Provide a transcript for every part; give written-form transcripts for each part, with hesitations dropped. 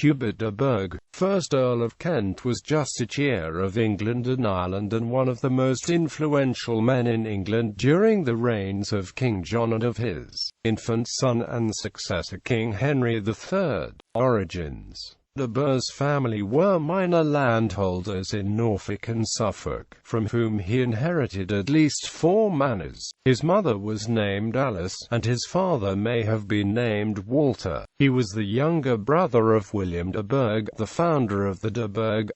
Hubert de Burgh, 1st Earl of Kent, was Justiciar of England and Ireland and one of the most influential men in England during the reigns of King John and of his infant son and successor King Henry III. Origins: De Burgh's family were minor landholders in Norfolk and Suffolk, from whom he inherited at least 4 manors. His mother was named Alice, and his father may have been named Walter. He was the younger brother of William de Burgh, the founder of the de Burgh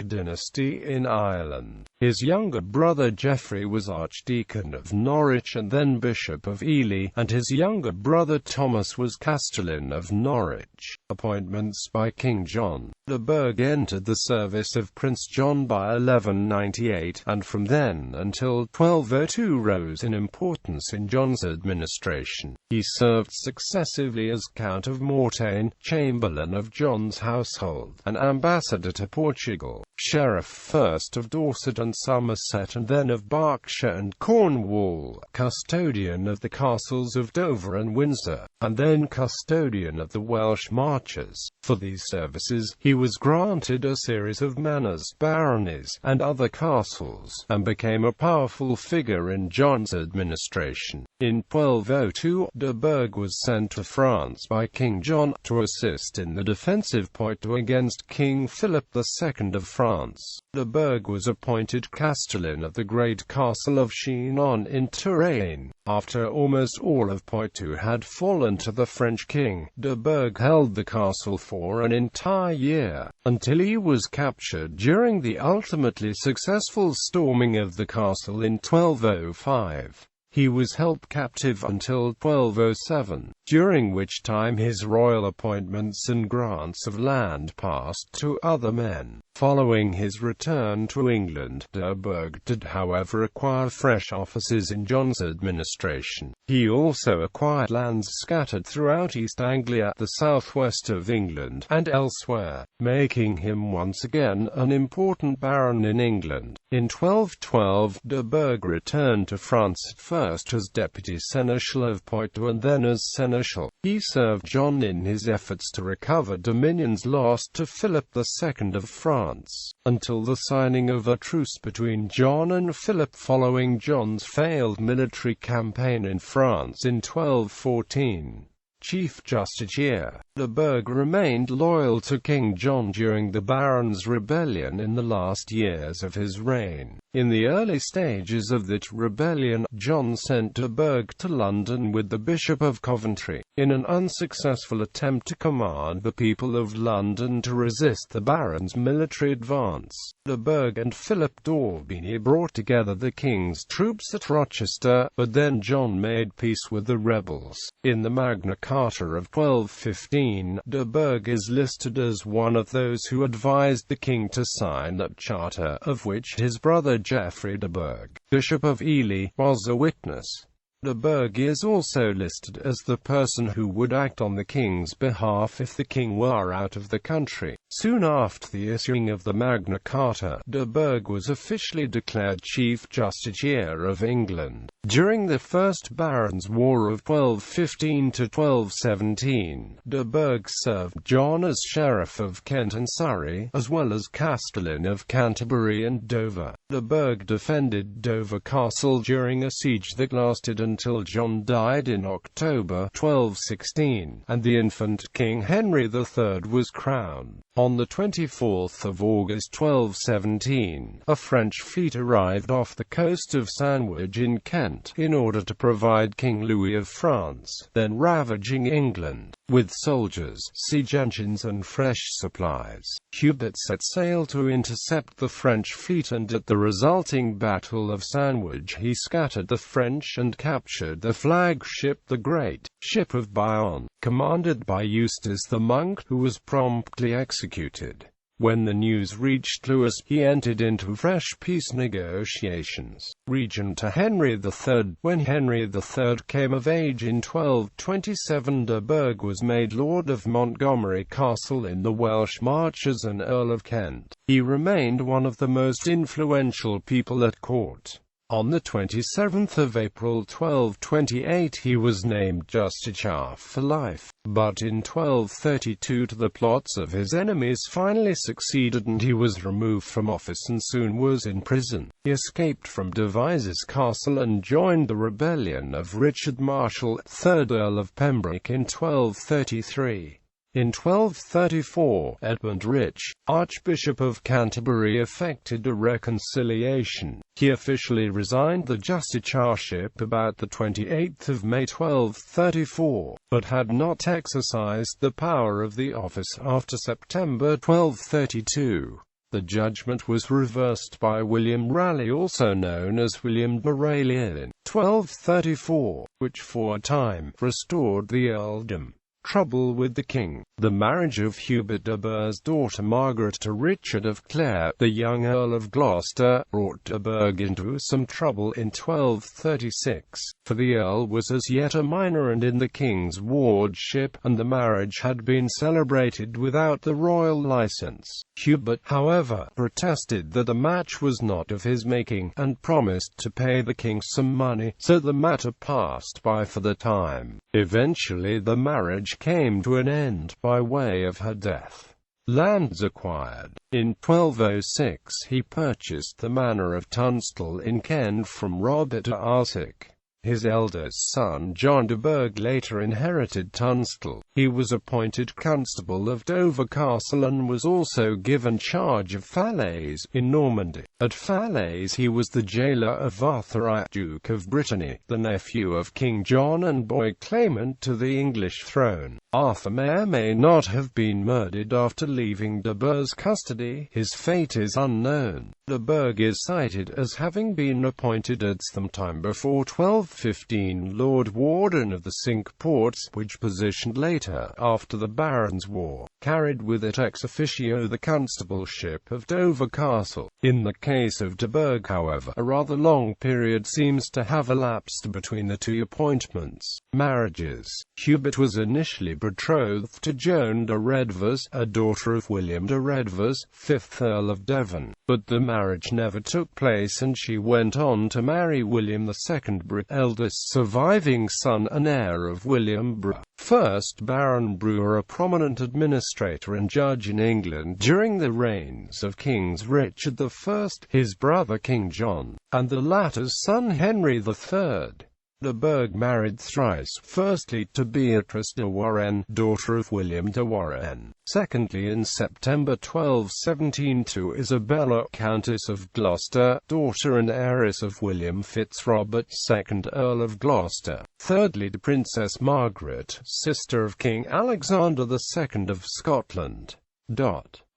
dynasty in Ireland. His younger brother Geoffrey was Archdeacon of Norwich and then Bishop of Ely, and his younger brother Thomas was Castellan of Norwich. Appointments by King John: de Burgh entered the service of Prince John by 1198, and from then until 1202 rose in importance in John's administration. He served successively as Count of Mortain, Chamberlain of John's household, and Ambassador to Portugal, Sheriff first of Dorset and Somerset and then of Berkshire and Cornwall, Custodian of the castles of Dover and Windsor, and then Custodian of the Welsh Marches. For these services, he was granted a series of manors, baronies, and other castles, and became a powerful figure in John's administration. In 1202, de Burgh was sent to France by King John, to assist in the defensive Poitou against King Philip II of France. De Burgh was appointed Castellan of the great castle of Chinon in Touraine. After almost all of Poitou had fallen to the French king, de Burgh held the castle for an entire year, until he was captured during the ultimately successful storming of the castle in 1205. He was held captive until 1207, during which time his royal appointments and grants of land passed to other men. Following his return to England, de Burgh did however acquire fresh offices in John's administration. He also acquired lands scattered throughout East Anglia, the southwest of England, and elsewhere, making him once again an important baron in England. In 1212, de Burgh returned to France at first as deputy seneschal of Poitou and then as seneschal. He served John in his efforts to recover dominions lost to Philip II of France, until the signing of a truce between John and Philip following John's failed military campaign in France in 1214. Chief Justiciar: de Burgh remained loyal to King John during the Barons' Rebellion in the last years of his reign. In the early stages of that rebellion, John sent de Burgh to London with the Bishop of Coventry, in an unsuccessful attempt to command the people of London to resist the Barons' military advance. De Burgh and Philip d'Orbigny brought together the king's troops at Rochester, but then John made peace with the rebels. In the Magna Carta of 1215, de Burgh is listed as one of those who advised the king to sign that charter, of which his brother Geoffrey de Burgh, Bishop of Ely, was a witness. De Burgh is also listed as the person who would act on the king's behalf if the king were out of the country. Soon after the issuing of the Magna Carta, de Burgh was officially declared Chief Justiciar of England. During the First Barons' War of 1215 to 1217, de Burgh served John as Sheriff of Kent and Surrey, as well as Castellan of Canterbury and Dover. De Burgh defended Dover Castle during a siege that lasted until John died in October 1216, and the infant King Henry III was crowned. On the 24th of August 1217, a French fleet arrived off the coast of Sandwich in Kent, in order to provide King Louis of France, then ravaging England, with soldiers, siege engines and fresh supplies. Hubert set sail to intercept the French fleet, and at the resulting Battle of Sandwich he scattered the French and captured the flagship the Great Ship of Bayonne, commanded by Eustace the monk, who was promptly executed. When the news reached Louis, he entered into fresh peace negotiations. Regent to Henry III. When Henry III came of age in 1227, de Burgh was made Lord of Montgomery Castle in the Welsh Marches and Earl of Kent. He remained one of the most influential people at court. On the 27th of April 1228 he was named Justiciar for life, but in 1232 the plots of his enemies finally succeeded and he was removed from office and soon was in prison. He escaped from Devizes Castle and joined the rebellion of Richard Marshall, 3rd Earl of Pembroke in 1233. In 1234, Edmund Rich, Archbishop of Canterbury, effected a reconciliation. He officially resigned the justiciarship about the 28th of May 1234, but had not exercised the power of the office after September 1232. The judgment was reversed by William Raleigh, also known as William de Raleigh, in 1234, which for a time restored the earldom. Trouble with the king. The marriage of Hubert de Burgh's daughter Margaret to Richard of Clare, the young Earl of Gloucester, brought de Burgh into some trouble in 1236, for the Earl was as yet a minor and in the king's wardship, and the marriage had been celebrated without the royal licence. Hubert, however, protested that the match was not of his making, and promised to pay the king some money, so the matter passed by for the time. Eventually the marriage came to an end by way of her death. Lands acquired. In 1206 he purchased the manor of Tunstall in Kent from Robert de Arsic. His eldest son John de Burgh later inherited Tunstall. He was appointed Constable of Dover Castle and was also given charge of Falaise, in Normandy. At Falaise he was the jailer of Arthur, Duke of Brittany, the nephew of King John and boy claimant to the English throne. Arthur may or may not have been murdered after leaving de Burgh's custody. His fate is unknown. De Burgh is cited as having been appointed at some time before 1215 Lord Warden of the Cinque Ports, which position later, after the Barons' War, carried with it ex officio the constableship of Dover Castle. In the case of de Burgh, however, a rather long period seems to have elapsed between the two appointments. Marriages. Hubert was initially betrothed to Joan de Redvers, a daughter of William de Redvers, 5th Earl of Devon, but the marriage never took place and she went on to marry William II Brew, eldest surviving son and heir of William Brew, 1st Baron Brewer, a prominent administrator and judge in England during the reigns of Kings Richard I, his brother King John, and the latter's son Henry III. De Burgh married thrice, firstly to Beatrice de Warenne, daughter of William de Warenne, secondly in September 1217 to Isabella, Countess of Gloucester, daughter and heiress of William Fitzrobert, 2nd Earl of Gloucester, thirdly to Princess Margaret, sister of King Alexander II of Scotland.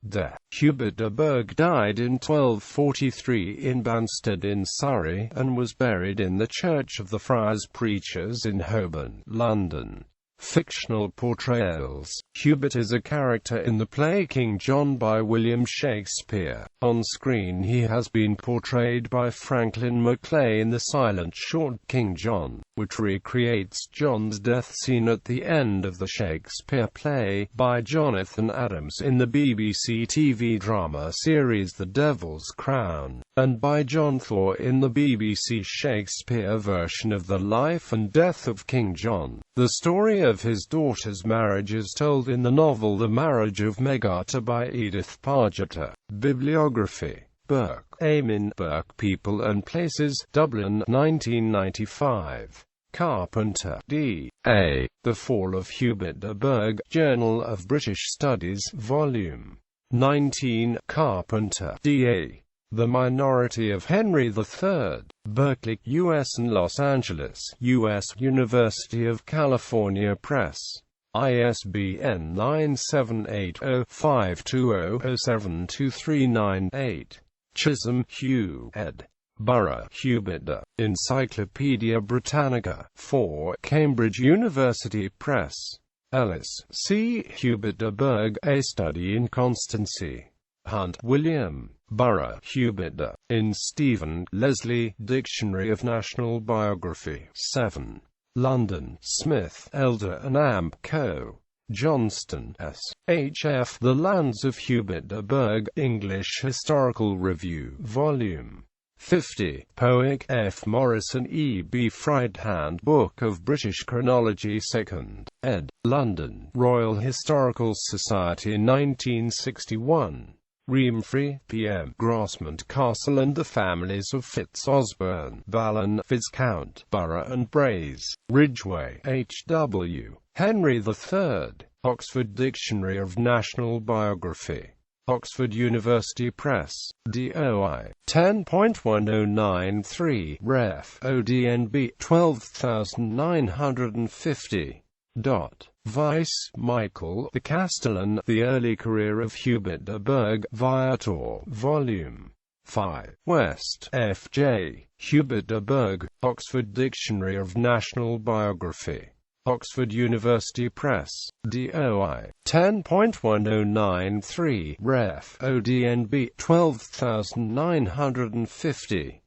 Death. Hubert de Burgh died in 1243 in Banstead in Surrey, and was buried in the Church of the Friars Preachers in Holborn, London. Fictional Portrayals. Hubert is a character in the play King John by William Shakespeare. On screen he has been portrayed by Franklin Macleay in the silent short King John, which recreates John's death scene at the end of the Shakespeare play, by Jonathan Adams in the BBC TV drama series The Devil's Crown, and by John Thor in the BBC Shakespeare version of The Life and Death of King John. The story of his daughter's marriage is told in the novel The Marriage of Megarta by Edith Pargeter. Bibliography. Burke, Eamon, Burke, People and Places, Dublin, 1995. Carpenter, D.A. The Fall of Hubert de Burgh, Journal of British Studies, Volume 19. Carpenter, D.A. The Minority of Henry III. Berkeley, U.S. and Los Angeles, U.S. University of California Press. ISBN 978-0-520-07239-8. Chisholm, Hugh, ed. Burgh, Hubert de. Encyclopaedia Britannica. 4. Cambridge University Press. Ellis, C. Hubert de Burgh, A Study in Constancy. Hunt, William. Burgh, Hubert de. In Stephen, Leslie, Dictionary of National Biography. 7. London, Smith, Elder and Amp Co. Johnston, S. H. F. The Lands of Hubert de Burgh, English Historical Review, Vol. 50. Powick, F. Morrison, E. B. Fried, Handbook of British Chronology, 2nd ed., London, Royal Historical Society, 1961. Reamfrey, P.M. Grosmont Castle and the Families of Fitz-Osbern, Ballon, Viscount, Borough and Braze, Ridgeway, H.W. Henry III. Oxford Dictionary of National Biography. Oxford University Press. DOI 10.1093, Ref. ODNB 12950. Weiss, Michael, The Castellan, The Early Career of Hubert de Burgh, Viator, Volume 5. West, F.J. Hubert de Burgh, Oxford Dictionary of National Biography. Oxford University Press. DOI 10.1093, Ref. ODNB 12950.